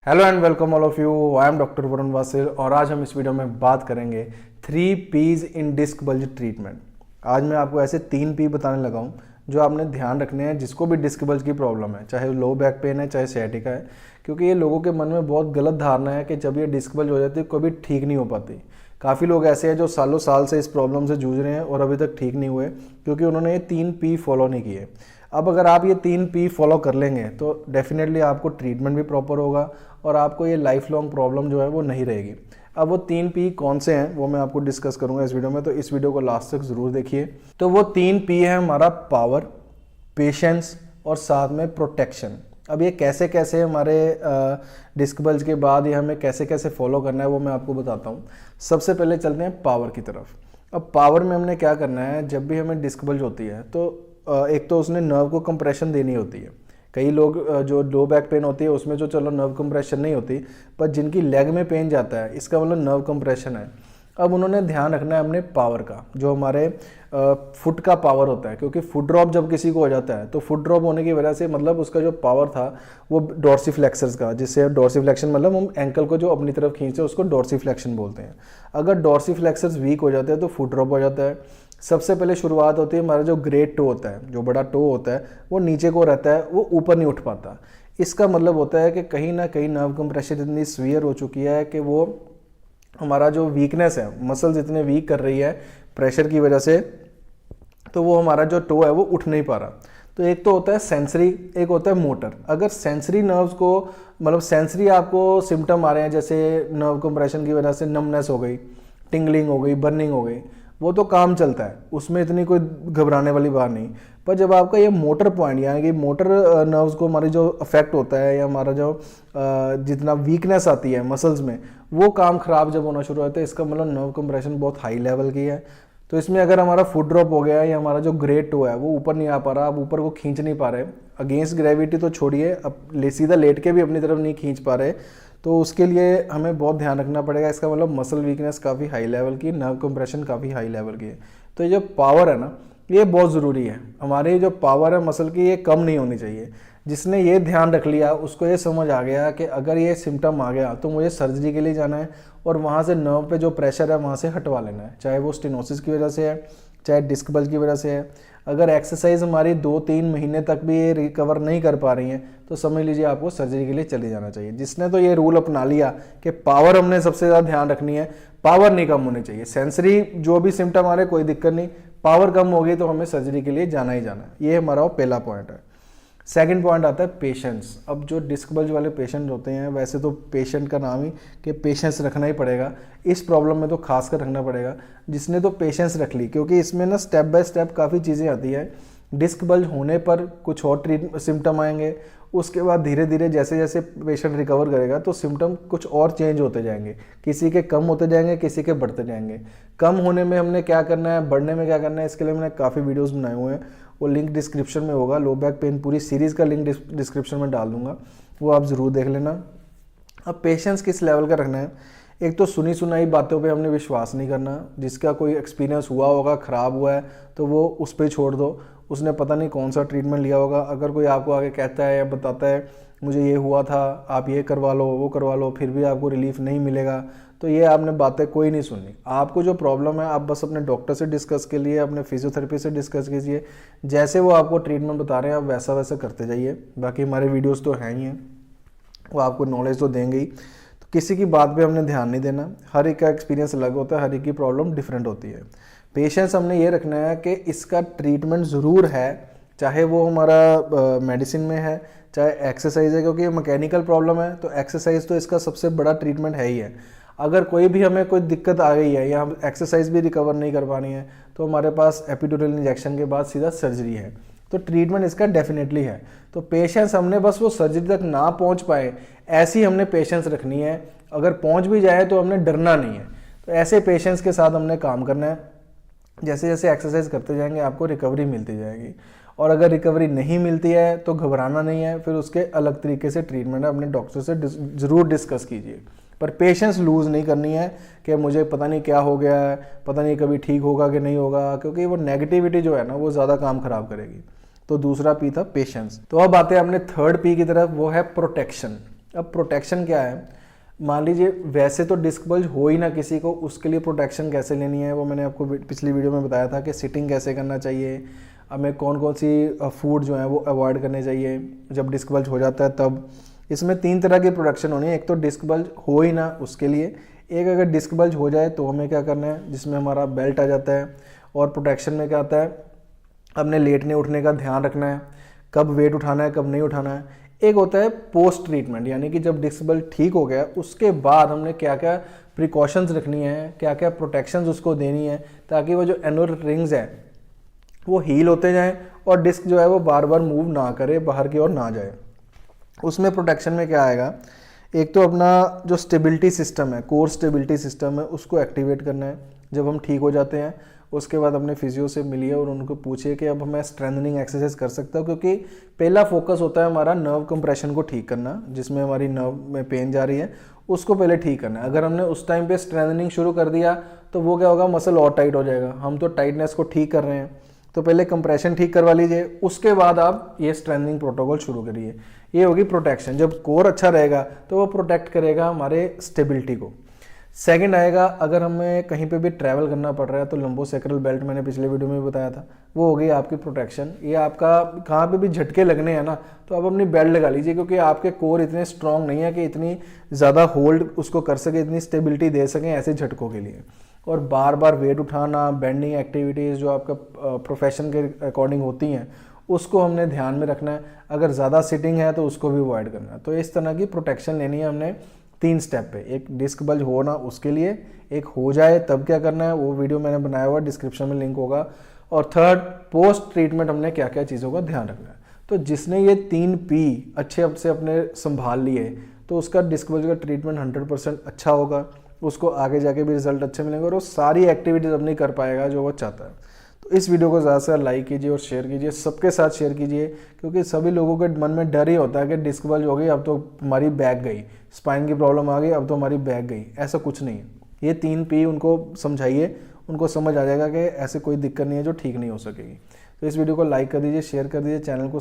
Hello and welcome all of you. I am doctor Varun Vasil और आज हम इस वीडियो में बात करेंगे 3 P's इन डिस्क बल्ज ट्रीटमेंट। आज मैं आपको ऐसे 3 P बताने लगा हूँ जो आपने ध्यान रखने हैं जिसको भी डिस्क बल्ज की प्रॉब्लम है, चाहे लो बैक पेन है चाहे सciatica है। क्योंकि ये लोगों के मन में बहुत गलत धारणा है कि जब ये डिस्क बल्ज हो जाती है कभी ठीक नहीं हो पाती। काफ़ी लोग ऐसे हैं जो सालों साल से इस प्रॉब्लम से जूझ रहे हैं और अभी तक ठीक नहीं हुए क्योंकि उन्होंने ये 3 P फॉलो नहीं किए। अब अगर आप ये 3 P फॉलो कर लेंगे तो डेफिनेटली आपको ट्रीटमेंट भी प्रॉपर होगा और आपको ये लाइफ लॉन्ग प्रॉब्लम जो है वो नहीं रहेगी। अब वो 3 P कौन से हैं वो मैं आपको डिस्कस करूंगा इस वीडियो में, तो इस वीडियो को लास्ट तक ज़रूर देखिए। तो वो 3 P है हमारा पावर, पेशेंस और साथ में प्रोटेक्शन। अब ये कैसे कैसे हमारे डिस्क बल्ज के बाद ये हमें कैसे कैसे फॉलो करना है वो मैं आपको बताता हूँ। सबसे पहले चलते हैं पावर की तरफ। अब पावर में हमने क्या करना है, जब भी हमें डिस्क बल्ज होती है तो एक तो उसने नर्व को कंप्रेशन देनी होती है। कई लोग जो लो बैक पेन होती है उसमें जो चलो नर्व कंप्रेशन नहीं होती, पर जिनकी लेग में पेन जाता है इसका मतलब नर्व कंप्रेशन है। अब उन्होंने ध्यान रखना है अपने पावर का, जो हमारे फुट का पावर होता है। क्योंकि फुट ड्रॉप जब किसी को हो जाता है तो फुट ड्रॉप होने की वजह से मतलब उसका जो पावर था वो डॉर्सीफ्लेक्सर्स का, जिससे डॉर्सीफ्लेक्शन मतलब हम एंकल को जो अपनी तरफ खींचते हैं उसको डॉर्सीफ्लेक्शन बोलते हैं। अगर डॉर्सीफ्लेक्सर्स वीक हो जाते हैं तो फुट ड्रॉप हो जाता है। सबसे पहले शुरुआत होती है हमारा जो ग्रेट टो होता है, जो बड़ा टो होता है वो नीचे को रहता है, वो ऊपर नहीं उठ पाता। इसका मतलब होता है कि कहीं ना कहीं नर्व कंप्रेशन इतनी सीवियर हो चुकी है कि वो हमारा जो वीकनेस है, मसल्स इतने वीक कर रही है प्रेशर की वजह से, तो वो हमारा जो टो है वो उठ नहीं पा रहा। तो एक तो होता है सेंसरी, एक होता है मोटर। अगर सेंसरी नर्व्स को मतलब सेंसरी आपको सिम्टम आ रहे हैं, जैसे नर्व कंप्रेशन की वजह से नमनेस हो गई, टिंगलिंग हो गई, बर्निंग हो गई, वो तो काम चलता है, उसमें इतनी कोई घबराने वाली बात नहीं। पर जब आपका ये मोटर पॉइंट यानी कि मोटर नर्व्स को हमारी जो अफेक्ट होता है या हमारा जो जितना वीकनेस आती है मसल्स में, वो काम खराब जब होना शुरू होता है, इसका मतलब नर्व कंप्रेशन बहुत हाई लेवल की है। तो इसमें अगर हमारा फुट ड्रॉप हो गया या हमारा जो ग्रेट टो है वो ऊपर नहीं आ पा रहा, आप ऊपर को खींच नहीं पा रहे, अगेंस्ट ग्रेविटी तो छोड़िए, अब सीधा लेट के भी अपनी तरफ नहीं खींच पा रहे, तो उसके लिए हमें बहुत ध्यान रखना पड़ेगा। इसका मतलब मसल वीकनेस काफ़ी हाई लेवल की, नर्व कंप्रेशन काफ़ी हाई लेवल की है। तो ये जो पावर है ना, ये बहुत ज़रूरी है। हमारी जो पावर है मसल की, ये कम नहीं होनी चाहिए। जिसने ये ध्यान रख लिया उसको ये समझ आ गया कि अगर ये सिम्टम आ गया तो मुझे सर्जरी के लिए जाना है और वहाँ से नर्व पे जो प्रेशर है वहाँ से हटवा लेना है, चाहे वो स्टेनोसिस की वजह से है चाहे डिस्क बल्ज की वजह से है। अगर एक्सरसाइज हमारी 2-3 महीने तक भी ये रिकवर नहीं कर पा रही हैं तो समझ लीजिए आपको सर्जरी के लिए चले जाना चाहिए। जिसने तो ये रूल अपना लिया कि पावर हमने सबसे ज़्यादा ध्यान रखनी है, पावर नहीं कम होनी चाहिए। सेंसरी जो भी सिम्टम आ रहे कोई दिक्कत नहीं, पावर कम होगी तो हमें सर्जरी के लिए जाना ही जाना है। ये हमारा पहला पॉइंट है। सेकंड पॉइंट आता है पेशेंस। अब जो डिस्क बल्ज वाले पेशेंट होते हैं, वैसे तो पेशेंट का नाम ही कि पेशेंस रखना ही पड़ेगा, इस प्रॉब्लम में तो खास कर रखना पड़ेगा। जिसने तो पेशेंस रख ली, क्योंकि इसमें ना स्टेप बाय स्टेप काफ़ी चीज़ें आती हैं। डिस्क बल्ज होने पर कुछ और सिम्टम आएंगे, उसके बाद धीरे धीरे जैसे जैसे पेशेंट रिकवर करेगा तो सिम्टम कुछ और चेंज होते जाएंगे, किसी के कम होते जाएंगे, किसी के बढ़ते जाएंगे। कम होने में हमने क्या करना है, बढ़ने में क्या करना है, इसके लिए मैंने काफ़ी वीडियोस बनाए हुए हैं, वो लिंक डिस्क्रिप्शन में होगा। लो बैक पेन पूरी सीरीज़ का लिंक डिस्क्रिप्शन में डाल दूंगा, वो आप ज़रूर देख लेना। अब पेशेंस किस लेवल का रखना है, एक तो सुनी सुनाई बातों पे हमने विश्वास नहीं करना। जिसका कोई एक्सपीरियंस हुआ होगा, ख़राब हुआ है, तो वो उस पर छोड़ दो। उसने पता नहीं कौन सा ट्रीटमेंट लिया होगा। अगर कोई आपको आगे कहता है या बताता है मुझे ये हुआ था, आप ये करवा लो वो करवा लो, फिर भी आपको रिलीफ नहीं मिलेगा, तो ये आपने बातें कोई नहीं सुननी। आपको जो प्रॉब्लम है आप बस अपने डॉक्टर से डिस्कस के लिए, अपने फिजियोथेरेपी से डिस्कस कीजिए। जैसे वो आपको ट्रीटमेंट बता रहे हैं आप वैसा वैसा करते जाइए। बाकी हमारे वीडियोज़ तो हैं ही हैं, वो आपको नॉलेज तो देंगे ही। तो किसी की बात पे हमने ध्यान नहीं देना। हर एक का एक्सपीरियंस अलग होता है, हर एक की प्रॉब्लम डिफरेंट होती है। पेशेंस हमने ये रखना है कि इसका ट्रीटमेंट ज़रूर है, चाहे वो हमारा मेडिसिन में है चाहे एक्सरसाइज है। क्योंकि ये मैकेनिकल प्रॉब्लम है तो एक्सरसाइज तो इसका सबसे बड़ा ट्रीटमेंट है ही है। अगर कोई भी हमें कोई दिक्कत आ गई है या हम एक्सरसाइज भी रिकवर नहीं कर पानी है तो हमारे पास एपिड्यूरल इंजेक्शन के बाद सीधा सर्जरी है। तो ट्रीटमेंट इसका डेफिनेटली है। तो पेशेंस हमने बस वो सर्जरी तक ना पहुंच पाए ऐसी हमने पेशेंस रखनी है। अगर पहुंच भी जाए तो हमने डरना नहीं है। तो ऐसे पेशेंस के साथ हमने काम करना है। जैसे जैसे एक्सरसाइज करते जाएंगे आपको रिकवरी मिलती जाएगी, और अगर रिकवरी नहीं मिलती है तो घबराना नहीं है, फिर उसके अलग तरीके से ट्रीटमेंट है, अपने डॉक्टर से ज़रूर डिस्कस कीजिए। पर पेशेंस लूज़ नहीं करनी है कि मुझे पता नहीं क्या हो गया है, पता नहीं कभी ठीक होगा कि नहीं होगा, क्योंकि वो नेगेटिविटी जो है ना वो ज़्यादा काम ख़राब करेगी। तो दूसरा P था पेशेंस। तो अब आते हैं अपने थर्ड P की तरफ, वो है प्रोटेक्शन। अब प्रोटेक्शन क्या है, मान लीजिए वैसे तो डिस्क बल्ज हो ही ना किसी को, उसके लिए प्रोटेक्शन कैसे लेनी है वो मैंने आपको पिछली वीडियो में बताया था कि सिटिंग कैसे करना चाहिए, हमें कौन कौन सी फूड जो है वो अवॉइड करने चाहिए जब डिस्क बल्ज हो जाता है तब। इसमें 3 तरह की प्रोटेक्शन होनी है, एक तो डिस्क बल्ज हो ही ना उसके लिए, एक अगर डिस्क बल्ज हो जाए तो हमें क्या करना है, जिसमें हमारा बेल्ट आ जाता है। और प्रोटेक्शन में क्या आता है, अपने लेटने उठने का ध्यान रखना है, कब वेट उठाना है कब नहीं उठाना है। एक होता है पोस्ट ट्रीटमेंट, यानी कि जब डिस्क बल्ज ठीक हो गया उसके बाद हमने क्या क्या प्रिकॉशंस रखनी है, क्या क्या प्रोटेक्शंस उसको देनी है, ताकि वो जो एनुलर रिंग्स हैं वो हील होते जाएं और डिस्क जो है वो बार बार मूव ना करे, बाहर की ओर ना जाए। उसमें प्रोटेक्शन में क्या आएगा, एक तो अपना जो स्टेबिलिटी सिस्टम है, कोर स्टेबिलिटी सिस्टम है, उसको एक्टिवेट करना है जब हम ठीक हो जाते हैं। उसके बाद अपने फिजियो से मिलिए और उनको पूछिए कि अब मैं स्ट्रेंथनिंग एक्सरसाइज कर सकता हूँ, क्योंकि पहला फोकस होता है हमारा नर्व कंप्रेशन को ठीक करना, जिसमें हमारी नर्व में पेन जा रही है उसको पहले ठीक करना है। अगर हमने उस टाइम पे स्ट्रेंथनिंग शुरू कर दिया तो वो क्या होगा, मसल और टाइट हो जाएगा। हम तो टाइटनेस को ठीक कर रहे हैं, तो पहले कंप्रेशन ठीक करवा लीजिए, उसके बाद आप ये स्ट्रेंथनिंग प्रोटोकॉल शुरू करिए। ये होगी प्रोटेक्शन। जब कोर अच्छा रहेगा तो वो प्रोटेक्ट करेगा हमारे स्टेबिलिटी को। सेकंड आएगा, अगर हमें कहीं पे भी ट्रैवल करना पड़ रहा है तो लंबोसेक्रल बेल्ट मैंने पिछले वीडियो में बताया था, वो हो गई आपकी प्रोटेक्शन। ये आपका कहाँ पे भी झटके लगने हैं ना तो आप अपनी बेल्ट लगा लीजिए, क्योंकि आपके कोर इतने स्ट्रांग नहीं है कि इतनी ज़्यादा होल्ड उसको कर सके, इतनी स्टेबिलिटी दे सकें ऐसे झटकों के लिए। और बार बार वेट उठाना, बेंडिंग एक्टिविटीज़ जो आपका प्रोफेशन के अकॉर्डिंग होती हैं उसको हमने ध्यान में रखना है। अगर ज़्यादा सिटिंग है तो उसको भी अवॉइड करना है। तो इस तरह की प्रोटेक्शन लेनी है हमने 3 स्टेप पे। एक डिस्क बल्ज होना उसके लिए, एक हो जाए तब क्या करना है वो वीडियो मैंने बनाया हुआ, डिस्क्रिप्शन में लिंक होगा। और थर्ड, पोस्ट ट्रीटमेंट हमने क्या क्या चीज़ों का ध्यान रखना है। तो जिसने ये 3 P अच्छे से अपने संभाल लिए तो उसका डिस्क बल्ज का ट्रीटमेंट 100% अच्छा होगा, उसको आगे जाके भी रिजल्ट अच्छे मिलेंगे और वो सारी एक्टिविटीज़ अपनी कर पाएगा जो वो चाहता है। तो इस वीडियो को ज़्यादा से ज़्यादा लाइक कीजिए और शेयर कीजिए, सबके साथ शेयर कीजिए, क्योंकि सभी लोगों के मन में डर ही होता है कि डिस्क बल्ज हो गई अब तो हमारी बैक गई, स्पाइन की प्रॉब्लम आ गई अब तो हमारी बैक गई। ऐसा कुछ नहीं है। ये 3 P उनको समझाइए, उनको समझ आ जाएगा कि ऐसे कोई दिक्कत नहीं है जो ठीक नहीं हो सकेगी। तो इस वीडियो को लाइक कर दीजिए, शेयर कर दीजिए, चैनल को